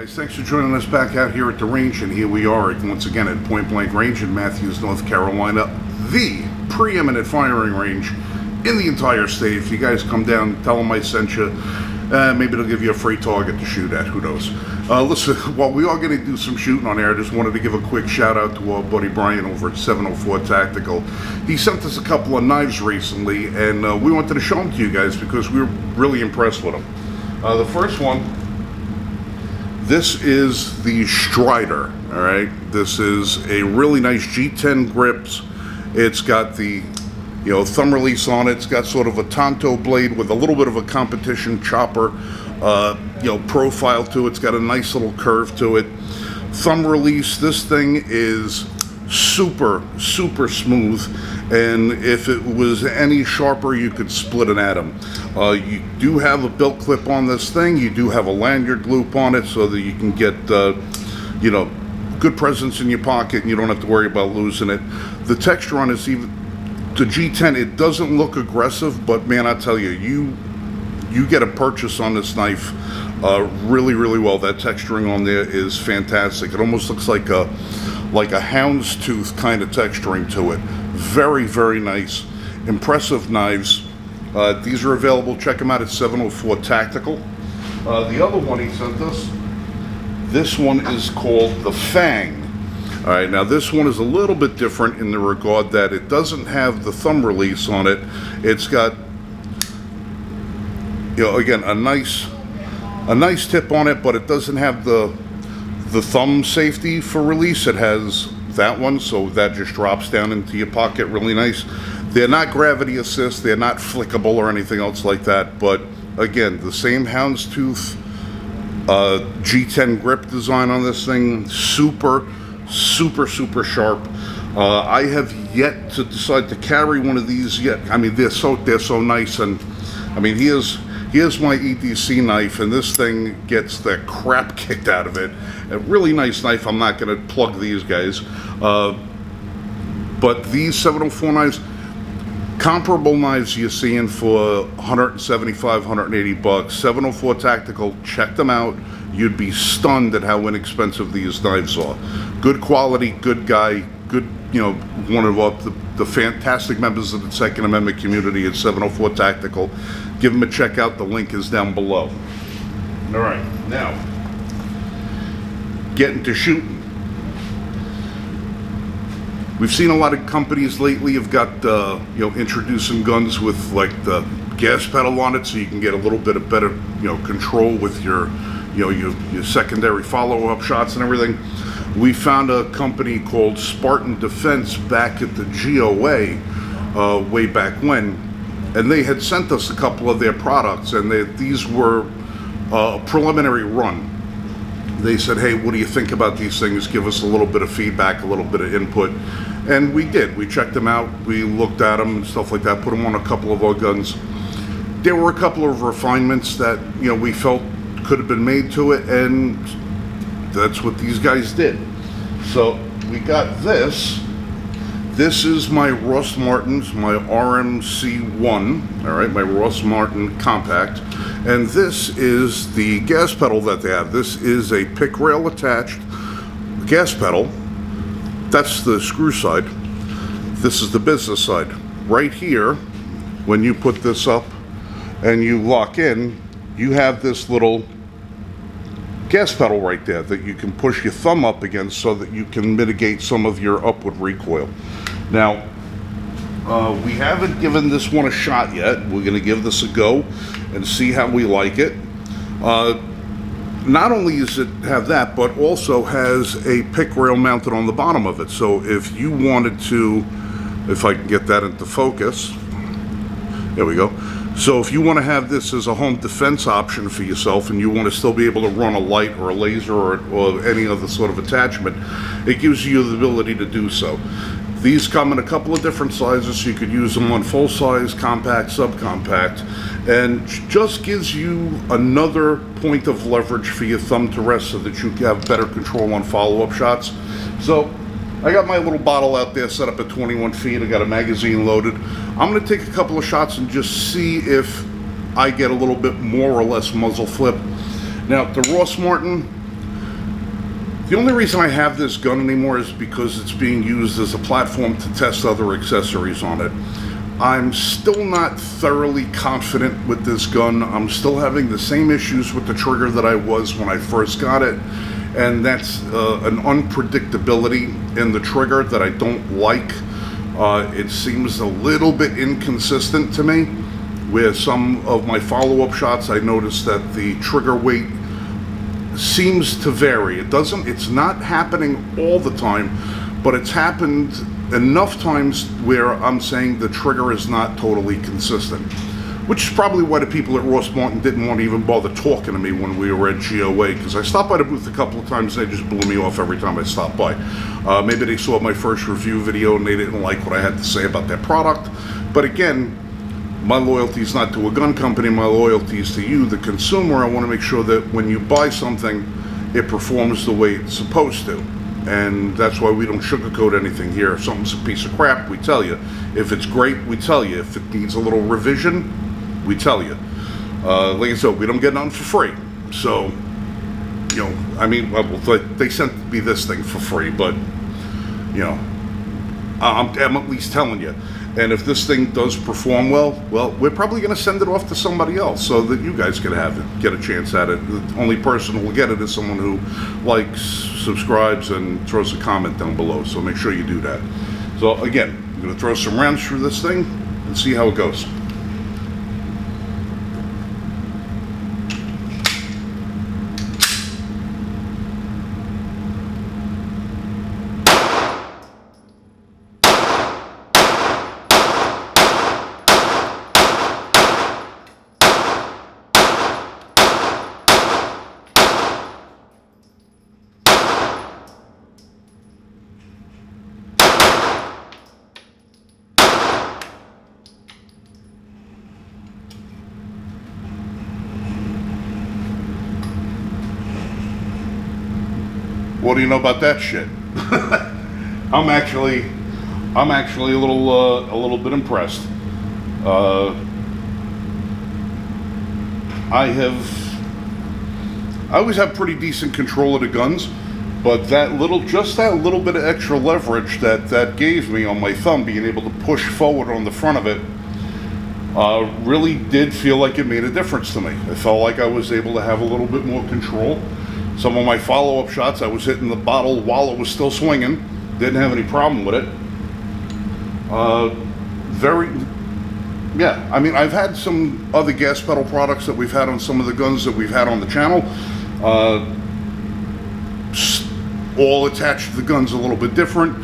Guys, thanks for joining us back out here at the range, and here we are once again at Point Blank Range in Matthews, North Carolina, the preeminent firing range in the entire state. If you guys come down, tell them I sent you. Maybe they'll give you a free target to shoot at, who knows. Listen, while we are going to do some shooting on air, I just wanted to give a quick shout out to our buddy Brian over at 704 Tactical. He sent us a couple of knives recently, and we wanted to show them to you guys because we were really impressed with them. The first one, this is the Strider, all right? This is a really nice G10 grips. It's got the, thumb release on it. It's got sort of a Tonto blade with a little bit of a competition chopper, profile to it. It's got a nice little curve to it. Thumb release, this thing is super, super smooth. And if it was any sharper, you could split an atom. You do have a belt clip on this thing. You do have a lanyard loop on it so that you can get, good presence in your pocket and you don't have to worry about losing it. The texture on this, even the G10, it doesn't look aggressive, but man, I tell you, you get a purchase on this knife really, really well. That texturing on there is fantastic. It almost looks like a houndstooth kind of texturing to it. Very, very nice, impressive knives. These are available. Check them out at 704 Tactical. The other one he sent us, this one is called the Fang. All right, now this one is a little bit different in the regard that it doesn't have the thumb release on it. It's got, again, a nice tip on it, but it doesn't have the thumb safety for release. It has that one, so that just drops down into your pocket really nice. They're not gravity assist, they're not flickable or anything else like that, but again, the same houndstooth G10 grip design on this thing. Super, super, super sharp. I have yet to decide to carry one of these yet. I mean, they're so nice, and I mean, here's my EDC knife, and this thing gets the crap kicked out of it. A really nice knife. I'm not going to plug these guys. But these 704 knives, comparable knives you're seeing for 175, 180 bucks. 704 Tactical, check them out. You'd be stunned at how inexpensive these knives are. Good quality, good guy, good, one of the fantastic members of the Second Amendment community at 704 Tactical. Give them a check out. The link is down below. All right, now, getting to shooting. We've seen a lot of companies lately have got, introducing guns with like the gas pedal on it, so you can get a little bit of better, control with your secondary follow-up shots and everything. We found a company called Spartan Defense back at the GOA way back when, and they had sent us a couple of their products, and these were a preliminary run. They said, hey, what do you think about these things? Give us a little bit of feedback, a little bit of input. And we did. We checked them out. We looked at them and stuff like that, put them on a couple of our guns. There were a couple of refinements that, we felt could have been made to it, and that's what these guys did. So we got this. This is my Ross Martin's, my RMC1, all right, my Ross Martin Compact. And this is the gas pedal that they have. This is a pick rail attached gas pedal. That's the screw side. This is the business side. Right here, when you put this up and you lock in, you have this little gas pedal right there that you can push your thumb up against so that you can mitigate some of your upward recoil. Now, we haven't given this one a shot yet. We're going to give this a go and see how we like it. Not only does it have that, but also has a pick rail mounted on the bottom of it. So if you wanted to, if I can get that into focus, there we go. So if you want to have this as a home defense option for yourself, and you want to still be able to run a light or a laser or any other sort of attachment, it gives you the ability to do so. These come in a couple of different sizes, so you could use them on full size, compact, subcompact, and just gives you another point of leverage for your thumb to rest so that you have better control on follow-up shots. So I got my little bottle out there set up at 21 feet. I got a magazine loaded. I'm going to take a couple of shots and just see if I get a little bit more or less muzzle flip. Now, the Ross Martin, The only reason I have this gun anymore is because it's being used as a platform to test other accessories on it. I'm still not thoroughly confident with this gun. I'm still having the same issues with the trigger that I was when I first got it, and that's an unpredictability in the trigger that I don't like. It seems a little bit inconsistent to me. With some of my follow-up shots, I noticed that the trigger weight seems to vary. It's not happening all the time, but it's happened enough times where I'm saying the trigger is not totally consistent, which is probably why the people at Ross Martin didn't want to even bother talking to me when we were at GOA, because I stopped by the booth a couple of times and they just blew me off every time I stopped by. Maybe they saw my first review video and they didn't like what I had to say about their product, but again, my loyalty is not to a gun company, my loyalty is to you, the consumer. I want to make sure that when you buy something, it performs the way it's supposed to. And that's why we don't sugarcoat anything here. If something's a piece of crap, we tell you. If it's great, we tell you. If it needs a little revision, we tell you. Like I said, we don't get nothing for free. So, you know, I mean, well, they sent me this thing for free, but, you know, I'm at least telling you. And if this thing does perform well, we're probably going to send it off to somebody else so that you guys can have it, get a chance at it. The only person who will get it is someone who likes, subscribes, and throws a comment down below. So make sure you do that. So again, I'm going to throw some rounds through this thing and see how it goes. What do you know about that shit? I'm actually a little bit impressed. I always have pretty decent control of the guns, but just that little bit of extra leverage that gave me on my thumb, being able to push forward on the front of it, really did feel like it made a difference to me. I felt like I was able to have a little bit more control. Some of my follow-up shots, I was hitting the bottle while it was still swinging. Didn't have any problem with it. Yeah, I mean, I've had some other gas pedal products that we've had on some of the guns that we've had on the channel. All attached to the guns a little bit different.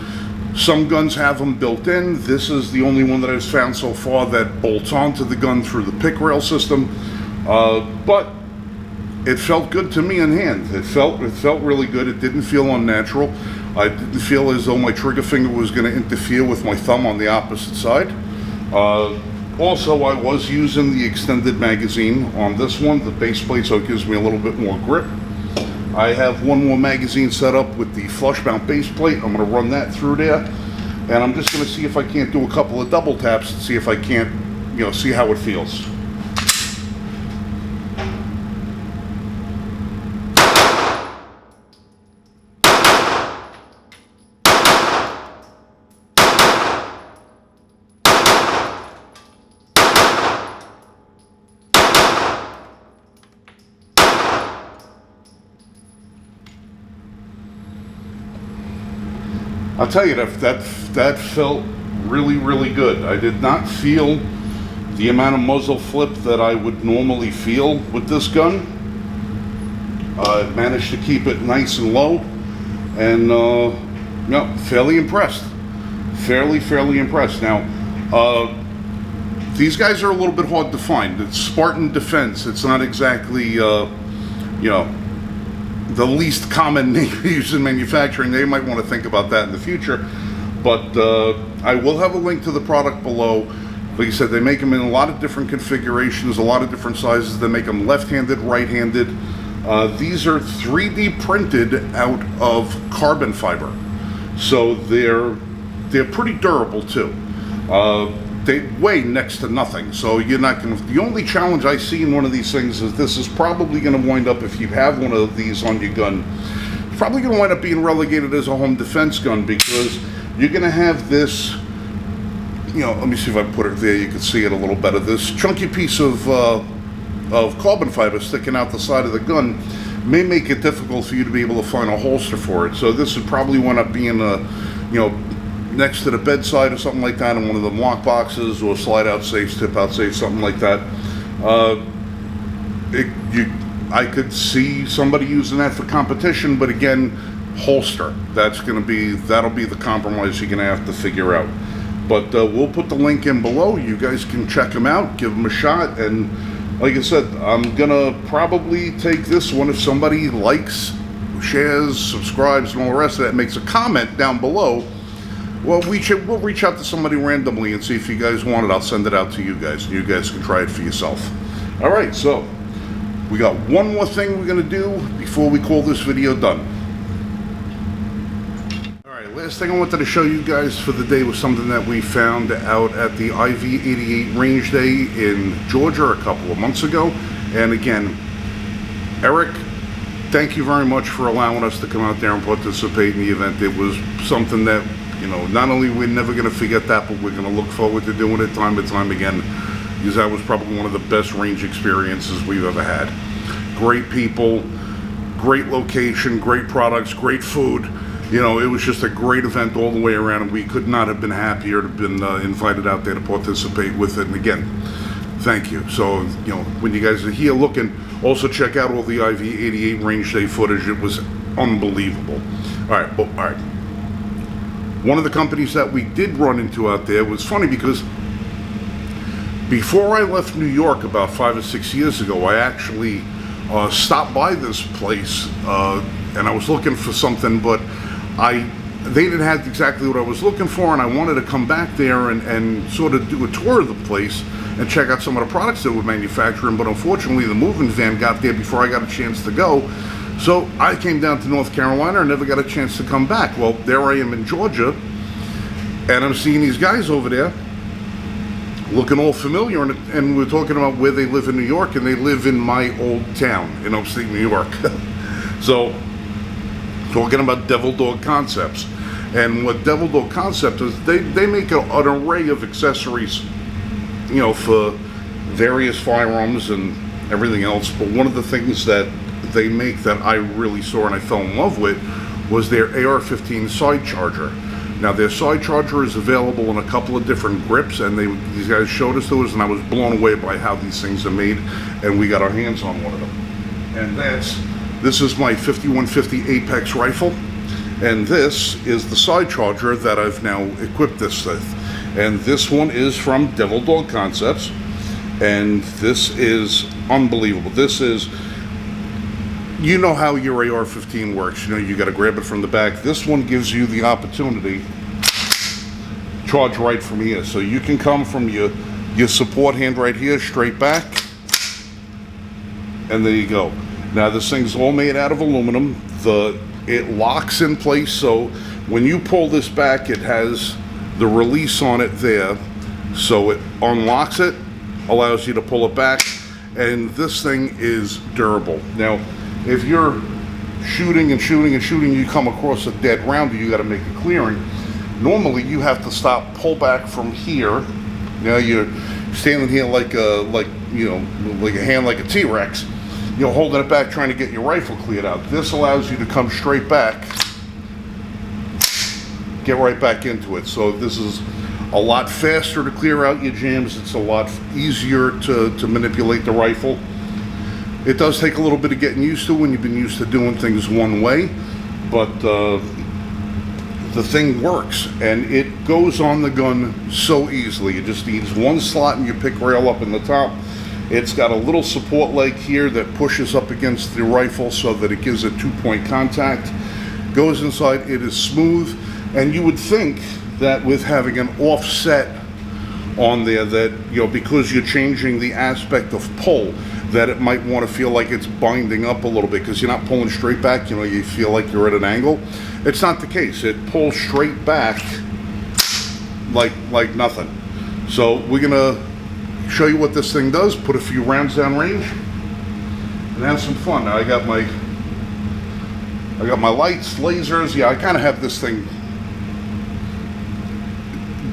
Some guns have them built in. This is the only one that I've found so far that bolts onto the gun through the pick rail system. But it felt good to me in hand. It felt really good. It didn't feel unnatural. I didn't feel as though my trigger finger was going to interfere with my thumb on the opposite side. Also, I was using the extended magazine on this one, the base plate, so it gives me a little bit more grip. I have one more magazine set up with the flush mount base plate. I'm going to run that through there, and I'm just going to see if I can't do a couple of double taps and see if I can't, you know, see how it feels. I'll tell you, that felt really, really good. I did not feel the amount of muzzle flip that I would normally feel with this gun. I managed to keep it nice and low, and no, fairly impressed. Fairly impressed. Now, these guys are a little bit hard to find. It's Spartan Defense. It's not exactly, you know, the least common name used in manufacturing. They might want to think about that in the future, but I will have a link to the product below. Like I said, they make them in a lot of different configurations, a lot of different sizes. They make them left-handed, right-handed. These are 3D printed out of carbon fiber, so they're pretty durable too. They weigh next to nothing, so you're not going to... The only challenge I see in one of these things is this is probably going to wind up, if you have one of these on your gun, probably going to wind up being relegated as a home defense gun, because you're going to have this, you know, let me see if I put it there, you can see it a little better. This chunky piece of carbon fiber sticking out the side of the gun may make it difficult for you to be able to find a holster for it. So this would probably wind up being a, you know, next to the bedside or something like that, in one of the lock boxes or slide out safes, tip out safes, something like that. I could see somebody using that for competition, but again, holster. That'll be the compromise you're gonna have to figure out. But we'll put the link in below. You guys can check them out, give them a shot, and like I said, I'm gonna probably take this one if somebody likes, shares, subscribes, and all the rest of that, makes a comment down below. Well, we'll reach out to somebody randomly and see if you guys want it. I'll send it out to you guys, and you guys can try it for yourself. All right, so we got one more thing we're gonna do before we call this video done. All right, last thing I wanted to show you guys for the day was something that we found out at the IV-88 Range Day in Georgia a couple of months ago. And again, Eric, thank you very much for allowing us to come out there and participate in the event. It was something that, you know, not only we're never going to forget that, but we're going to look forward to doing it time and time again, because that was probably one of the best range experiences we've ever had. Great people, great location, great products, great food. You know, it was just a great event all the way around, and we could not have been happier to have been invited out there to participate with it. And again, thank you. So, you know, when you guys are here looking, also check out all the IV-88 Range Day footage. It was unbelievable. All right, all right. One of the companies that we did run into out there was funny, because before I left New York about 5 or 6 years ago, I actually stopped by this place and I was looking for something, but they didn't have exactly what I was looking for, and I wanted to come back there and sort of do a tour of the place and check out some of the products that we're manufacturing. But unfortunately, the moving van got there before I got a chance to go. So I came down to North Carolina and never got a chance to come back. Well, there I am in Georgia, and I'm seeing these guys over there looking all familiar, and we're talking about where they live in New York, and they live in my old town in upstate New York. So, talking about DevilDog Concepts. And what DevilDog Concepts is, they make an array of accessories, you know, for various firearms and everything else. But one of the things that they make that I really saw and I fell in love with was their AR-15 side charger. Now, their side charger is available in a couple of different grips, and these guys showed us those, and I was blown away by how these things are made, and we got our hands on one of them. And this is my 5150 Apex rifle, and this is the side charger that I've now equipped this with. And this one is from DevilDog Concepts, and this is unbelievable. This is, you know how your AR-15 works. You know, you got to grab it from the back. This one gives you the opportunity to charge right from here. So you can come from your support hand right here, straight back, and there you go. Now, this thing's all made out of aluminum. It locks in place, so when you pull this back, it has the release on it there. So it unlocks it, allows you to pull it back, and this thing is durable. Now, if you're shooting and shooting and shooting, you come across a dead round, you got to make a clearing. Normally, you have to stop, pull back from here. Now you're standing here like a hand like a T-Rex, you know, holding it back, trying to get your rifle cleared out. This allows you to come straight back, get right back into it. So this is a lot faster to clear out your jams. It's a lot easier to manipulate the rifle. It does take a little bit of getting used to when you've been used to doing things one way, but the thing works, and it goes on the gun so easily. It just needs one slot in your pick rail up in the top. It's got a little support leg here that pushes up against the rifle so that it gives it two-point contact. Goes inside, it is smooth, and you would think that with having an offset on there, that, you know, because you're changing the aspect of pull, that it might want to feel like it's binding up a little bit because you're not pulling straight back, you know, you feel like you're at an angle. It's not the case. It pulls straight back like nothing. So we're gonna show you what this thing does, put a few rounds down range, and have some fun. Now I got my I got my lights, lasers. Yeah, I kind of have this thing.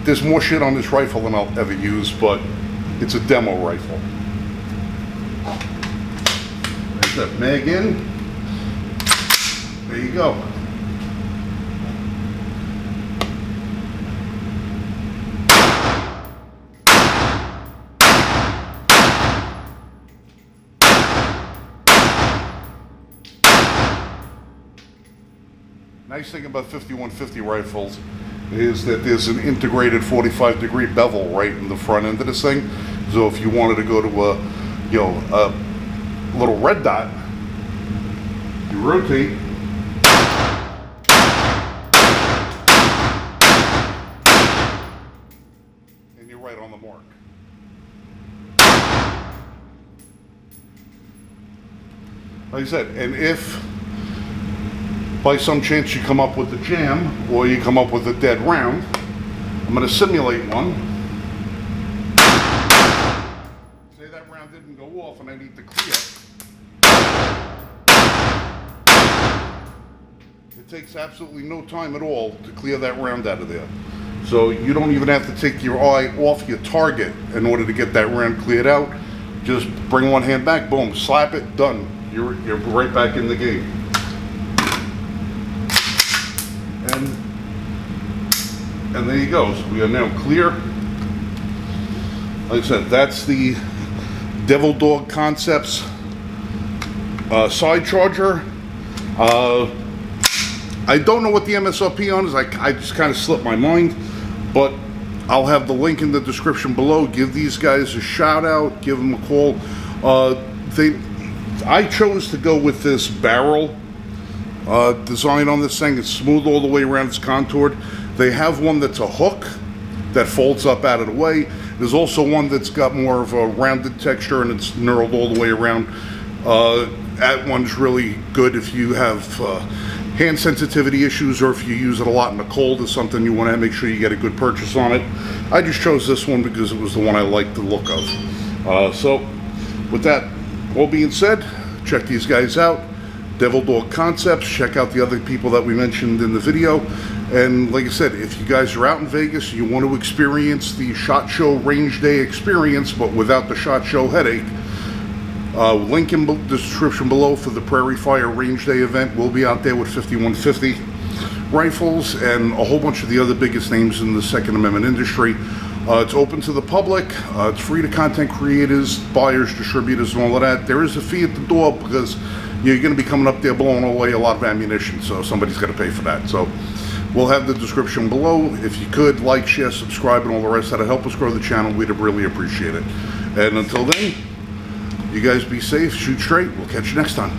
There's more shit on this rifle than I'll ever use, but it's a demo rifle. There's that mag in. There you go. Nice thing about 5150 rifles is that there's an integrated 45-degree bevel right in the front end of this thing. So if you wanted to go to a little red dot, you rotate. And you're right on the mark. Like I said, and if by some chance you come up with a jam or you come up with a dead round, I'm going to simulate one. Say that round didn't go off and I need to clear. It takes absolutely no time at all to clear that round out of there. So you don't even have to take your eye off your target in order to get that round cleared out. Just bring one hand back, boom, slap it, done. You're right back in the game. And there you go. So we are now clear. Like I said, that's the DevilDog Concepts side charger. I don't know what the MSRP on is. I just kind of slipped my mind, but I'll have the link in the description below. Give these guys a shout out. Give them a call. I chose to go with this barrel design on this thing. It's smooth all the way around. It's contoured. They have one that's a hook that folds up out of the way. There's also one that's got more of a rounded texture and it's knurled all the way around. That one's really good if you have hand sensitivity issues or if you use it a lot in the cold or something. You want to make sure you get a good purchase on it. I just chose this one because it was the one I liked the look of. So with that all being said, check these guys out. DevilDog Concepts. Check out the other people that we mentioned in the video. And like I said, if you guys are out in Vegas, you want to experience the SHOT Show range day experience, but without the SHOT Show headache, link in the description below for the PrairieFire Range Day event. We'll be out there with 5150 rifles and a whole bunch of the other biggest names in the Second Amendment industry. It's open to the public. It's free to content creators, buyers, distributors, and all of that. There is a fee at the door because you're going to be coming up there blowing away a lot of ammunition, so somebody's got to pay for that. So we'll have the description below. If you could, like, share, subscribe, and all the rest, that'll help us grow the channel. We'd really appreciate it. And until then, you guys be safe, shoot straight. We'll catch you next time.